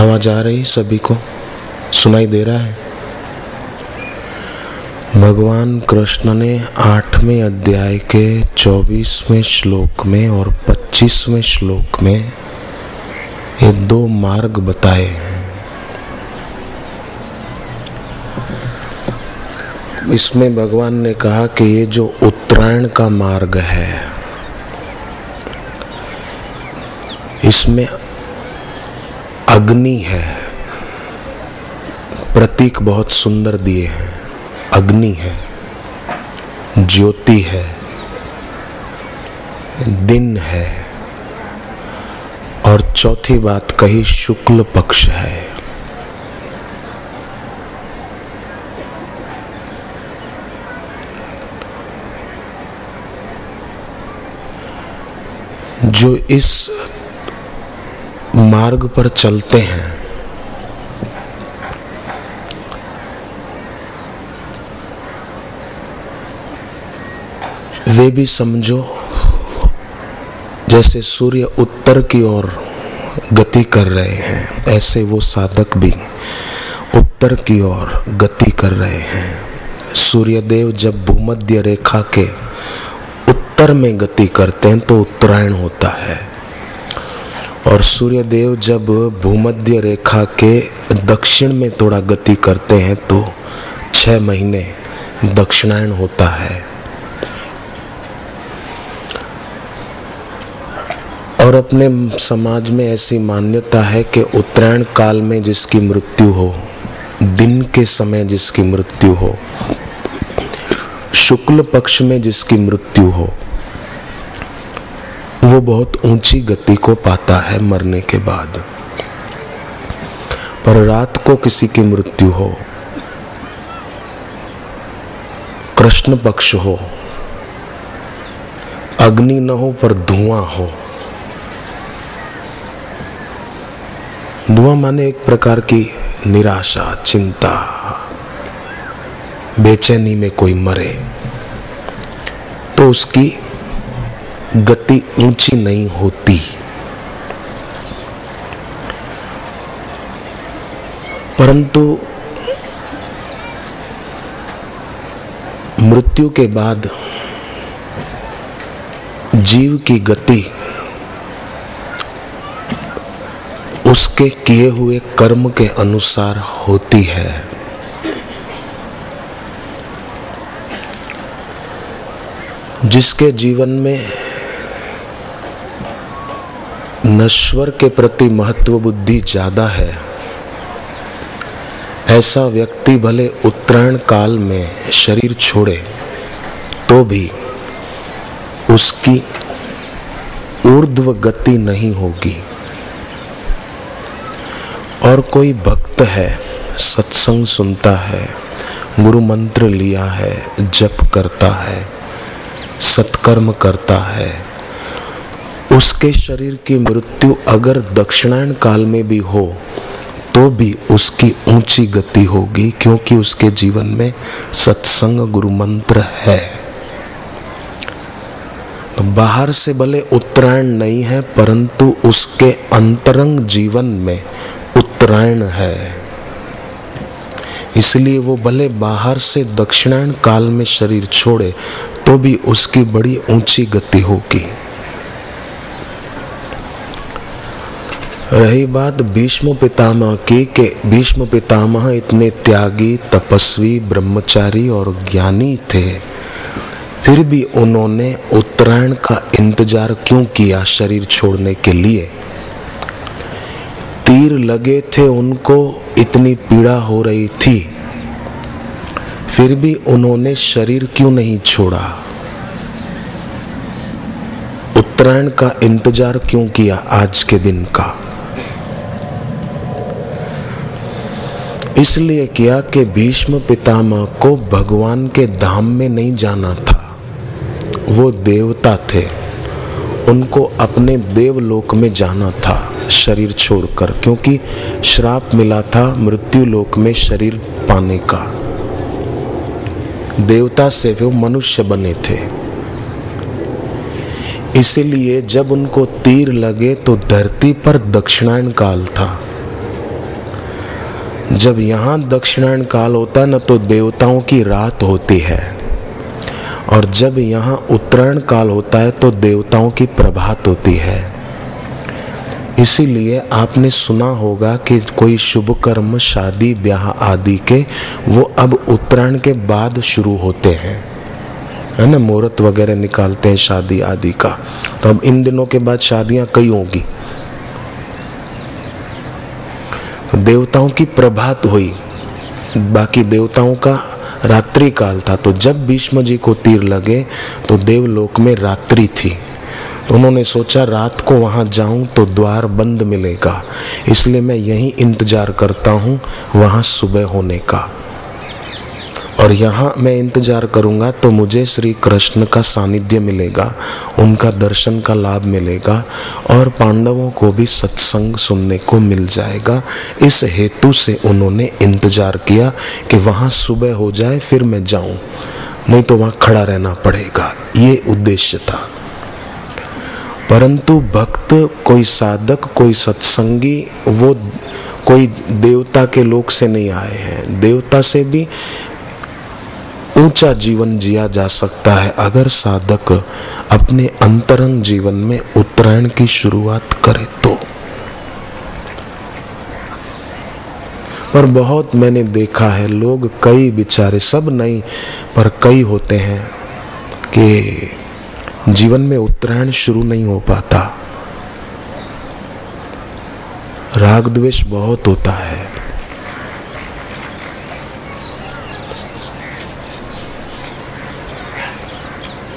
आवाज आ रही सभी को? सुनाई दे रहा है? भगवान कृष्ण ने 8वें अध्याय के 24वें श्लोक में और 25वें श्लोक में ये दो मार्ग बताए हैं। इसमें भगवान ने कहा कि ये जो उत्तरायण का मार्ग है, इसमें अग्नि है। प्रतीक बहुत सुंदर दिए हैं। अग्नि है, ज्योति है, दिन है, और चौथी बात कही शुक्ल पक्ष है। जो इस मार्ग पर चलते हैं वे भी समझो जैसे सूर्य उत्तर की ओर गति कर रहे हैं, ऐसे वो साधक भी उत्तर की ओर गति कर रहे हैं। सूर्यदेव जब भूमध्य रेखा के उत्तर में गति करते हैं तो उत्तरायण होता है, और सूर्यदेव जब भूमध्य रेखा के दक्षिण में थोड़ा गति करते हैं तो 6 महीने दक्षिणायन होता है। और अपने समाज में ऐसी मान्यता है कि उत्तरायण काल में जिसकी मृत्यु हो, दिन के समय जिसकी मृत्यु हो, शुक्ल पक्ष में जिसकी मृत्यु हो, वो बहुत ऊंची गति को पाता है मरने के बाद। पर रात को किसी की मृत्यु हो, कृष्ण पक्ष हो, अग्नि न हो पर धुआं हो। धुआं माने एक प्रकार की निराशा, चिंता, बेचैनी में कोई मरे तो उसकी गति ऊंची नहीं होती। परंतु मृत्यु के बाद जीव की गति उसके किए हुए कर्म के अनुसार होती है। जिसके जीवन में नश्वर के प्रति महत्व बुद्धि ज्यादा है, ऐसा व्यक्ति भले उत्तरायण काल में शरीर छोड़े तो भी उसकी ऊर्ध्व गति नहीं होगी। और कोई भक्त है, सत्संग सुनता है, गुरु मंत्र लिया है, जप करता है, सत्कर्म करता है, उसके शरीर की मृत्यु अगर दक्षिणायन काल में भी हो तो भी उसकी ऊंची गति होगी, क्योंकि उसके जीवन में सत्संग गुरु मंत्र है। तो बाहर से भले उत्तरायण नहीं है, परंतु उसके अंतरंग जीवन में उत्तरायण है। इसलिए वो भले बाहर से दक्षिणायन काल में शरीर छोड़े तो भी उसकी बड़ी ऊंची गति होगी। रही बात भीष्म पितामह की, कि भीष्म पितामह इतने त्यागी, तपस्वी, ब्रह्मचारी और ज्ञानी थे, फिर भी उन्होंने उत्तरायण का इंतजार क्यों किया शरीर छोड़ने के लिए? तीर लगे थे उनको, इतनी पीड़ा हो रही थी, फिर भी उन्होंने शरीर क्यों नहीं छोड़ा? उत्तरायण का इंतजार क्यों किया आज के दिन का? इसलिए किया कि भीष्म पितामह को भगवान के धाम में नहीं जाना था। वो देवता थे, उनको अपने देवलोक में जाना था शरीर छोड़कर, क्योंकि श्राप मिला था मृत्यु लोक में शरीर पाने का। देवता से वो मनुष्य बने थे। इसीलिए जब उनको तीर लगे तो धरती पर दक्षिणायन काल था, जब यहाँ दक्षिणायन काल होता है न तो देवताओं की रात होती है, और जब यहाँ उत्तरायण काल होता है तो देवताओं की प्रभात होती है। इसीलिए आपने सुना होगा कि कोई शुभ कर्म, शादी ब्याह आदि के वो अब उत्तरायण के बाद शुरू होते हैं, है ना। मुहूर्त वगैरह निकालते हैं शादी आदि का, तो अब इन दिनों के बाद शादियां कई होगी। देवताओं की प्रभात हुई, बाकी देवताओं का रात्रि काल था। तो जब भीष्म जी को तीर लगे तो देवलोक में रात्रि थी, तो उन्होंने सोचा रात को वहां जाऊं तो द्वार बंद मिलेगा, इसलिए मैं यहीं इंतजार करता हूं वहां सुबह होने का, और यहाँ मैं इंतजार करूँगा तो मुझे श्री कृष्ण का सानिध्य मिलेगा, उनका दर्शन का लाभ मिलेगा, और पांडवों को भी सत्संग सुनने को मिल जाएगा। इस हेतु से उन्होंने इंतजार किया कि वहाँ सुबह हो जाए फिर मैं जाऊँ, नहीं तो वहाँ खड़ा रहना पड़ेगा। ये उद्देश्य था। परंतु भक्त, कोई साधक, कोई सत्संगी, वो कोई देवता के लोक से नहीं आए हैं। देवता से भी ऊंचा जीवन जिया जा सकता है अगर साधक अपने अंतरंग जीवन में उत्तरायण की शुरुआत करे तो। पर बहुत मैंने देखा है लोग, कई बेचारे, सब नहीं पर कई होते हैं कि जीवन में उत्तरायण शुरू नहीं हो पाता, राग द्वेष बहुत होता है।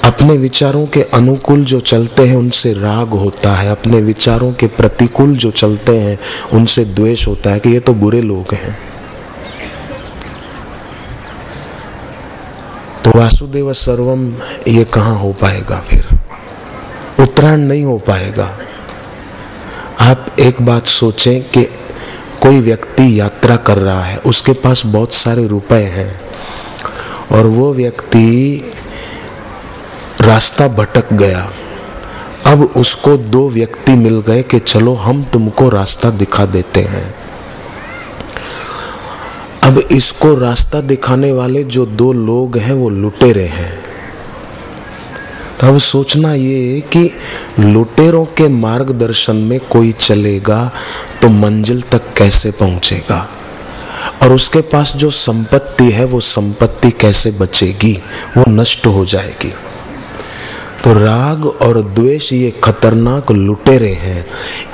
अपने विचारों के अनुकूल जो चलते हैं उनसे राग होता है, अपने विचारों के प्रतिकूल जो चलते हैं उनसे द्वेष होता है कि ये तो बुरे लोग हैं। तो वासुदेव सर्वम ये कहाँ हो पाएगा, फिर उत्तरायण नहीं हो पाएगा। आप एक बात सोचें कि कोई व्यक्ति यात्रा कर रहा है, उसके पास बहुत सारे रुपए हैं, और वो व्यक्ति रास्ता भटक गया। अब उसको दो व्यक्ति मिल गए कि चलो हम तुमको रास्ता दिखा देते हैं। अब इसको रास्ता दिखाने वाले जो दो लोग हैं वो लुटेरे हैं। तो अब सोचना ये कि लुटेरों के मार्गदर्शन में कोई चलेगा तो मंजिल तक कैसे पहुंचेगा, और उसके पास जो संपत्ति है वो संपत्ति कैसे बचेगी, वो नष्ट हो जाएगी। तो राग और द्वेष ये खतरनाक लुटेरे हैं।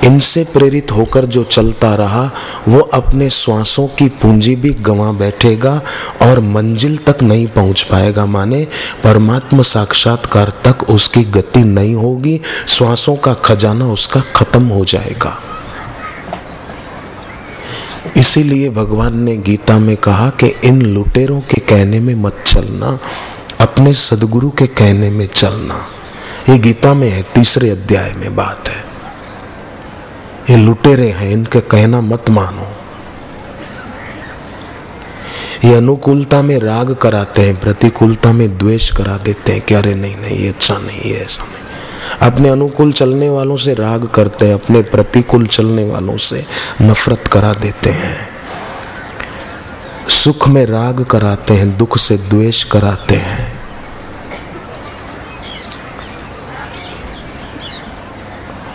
इनसे प्रेरित होकर जो चलता रहा वो अपने श्वासों की पूंजी भी गंवा बैठेगा और मंजिल तक नहीं पहुंच पाएगा, माने परमात्मा साक्षात्कार तक उसकी गति नहीं होगी, श्वासों का खजाना उसका खत्म हो जाएगा। इसीलिए भगवान ने गीता में कहा कि इन लुटेरों के कहने में मत चलना, अपने सदगुरु के कहने में चलना। ये गीता में है, 3 अध्याय में बात है। ये लुटेरे हैं, इनका कहना मत मानो। ये अनुकूलता में राग कराते हैं, प्रतिकूलता में द्वेष करा देते हैं कि अरे नहीं नहीं ये अच्छा नहीं, ये ऐसा नहीं। अपने अनुकूल चलने वालों से राग करते हैं, अपने प्रतिकूल चलने वालों से नफरत करा देते हैं। सुख में राग कराते हैं, दुख से द्वेष कराते हैं।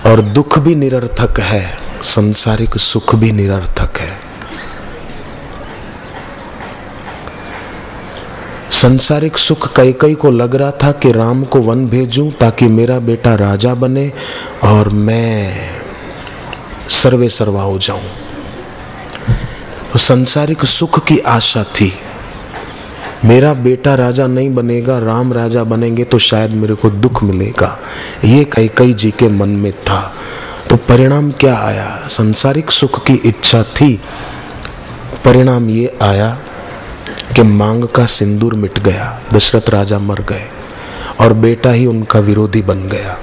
और दुख भी निरर्थक है, सांसारिक सुख भी निरर्थक है। सांसारिक सुख कैकेयी को लग रहा था कि राम को वन भेजूं ताकि मेरा बेटा राजा बने और मैं सर्वे सर्वा हो जाऊं। तो सांसारिक सुख की आशा थी, मेरा बेटा राजा नहीं बनेगा, राम राजा बनेंगे तो शायद मेरे को दुख मिलेगा, ये कैकेयी जी के मन में था। तो परिणाम क्या आया? सांसारिक सुख की इच्छा थी, परिणाम ये आया कि मांग का सिंदूर मिट गया, दशरथ राजा मर गए और बेटा ही उनका विरोधी बन गया।